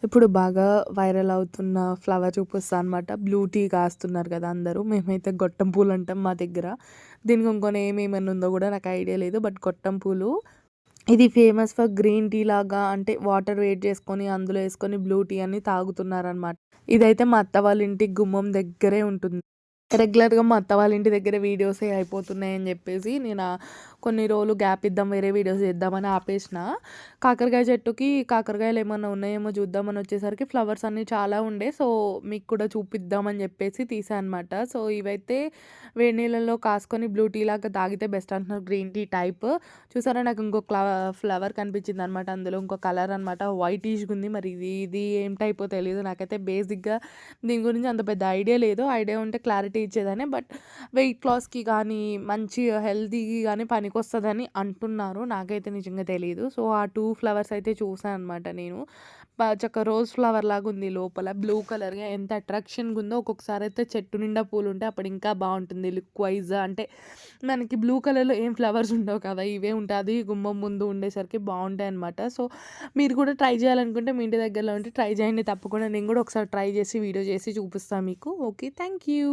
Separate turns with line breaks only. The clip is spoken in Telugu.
ఇప్పుడు బాగా వైరల్ అవుతున్న ఫ్లవర్ చూపిస్తా అనమాట. బ్లూ టీ కాస్తున్నారు కదా అందరూ. మేమైతే గొట్టం పూలు అంటాం మా దగ్గర. దీనికి ఇంకో నేమ్ ఏమైనా ఉందో కూడా నాకు ఐడియా లేదు. బట్ గొట్టం పూలు ఇది ఫేమస్ ఫర్ గ్రీన్ టీ లాగా, అంటే వాటర్ వేడి చేసుకొని అందులో వేసుకొని బ్లూ టీ అని తాగుతున్నారనమాట. ఇదైతే మా అత్త వాళ్ళ ఇంటి గుమ్మం దగ్గరే ఉంటుంది. రెగ్యులర్‌గా మా అత్త వాళ్ళ ఇంటి దగ్గర వీడియోసే అయిపోతున్నాయని జెప్పేసి, కొన్ని రోజులు గ్యాప్ ఇద్దాం, వేరే వీడియోస్ చేద్దామని ఆపేసిన. కాకరకాయ చెట్టుకి కాకరకాయలేమన్నా ఉన్నాయేమో చూద్దామని వచ్చేసరికి ఫ్లవర్స్ అన్నీ చాలా ఉండే. సో, మీకు కూడా చూపిద్దామని జెప్పేసి తీసా అనమాట. సో, ఇవైతే వేడి నీళ్ళలో కాసుకొని బ్లూ టీ లాగా తాగితే బెస్ట్ అంటున్నారు, గ్రీన్ టీ టైప్. చూసారా, నాకు ఇంకో ఫ్లవర్ కనిపించిందనమాట. అందులో ఇంకో కలర్ అనమాట. వైటిష్‌గుంది. మరి ఇది ఏం టైపో తెలీదు. నాకైతే బేసిక్‌గా దీని గురించి అంత పెద్ద ఐడియా లేదు. ఐడియా ఉంటే క్లారిటీ ఇచ్చేదాన్ని. బట్ వెయిట్ లాస్‌కి కానీ, మంచి హెల్తీకి గానీ పనికొస్తదని అంటున్నారు. నాకైతే నిజంగా తెలీదు. సో, ఆ 2 ఫ్లవర్స్ అయితే చూసా అనమాట నేను. చక్క రోజ్ ఫ్లవర్ లాగుంది లోపల. బ్లూ కలర్‌గా ఎంత అట్రాక్షన్‌గుందో. ఒక్కొక్కసారయితే చెట్టు నిండా పూలుంటాయి. అప్పుడు ఇంకా బావుంటుంది లుక్ వైస్. అంటే మనకి బ్లూ కలర్‌లో ఏం ఫ్లవర్స్ ఉండవు కదా! ఇవే ఉంటాయి. అది గుమ్మం ముందు ఉండేసరికి బావుంటాయనమాట. సో, మీరు కూడా ట్రై చేయాలనుకుంటే మీ ఇంటి దగ్గరలో ఉంటే ట్రై చేయండి తప్పకుండా. నేను కూడా ఒకసారి ట్రై చేసి వీడియో చేసి చూపిస్తా మీకు. ఓకే. Thank you.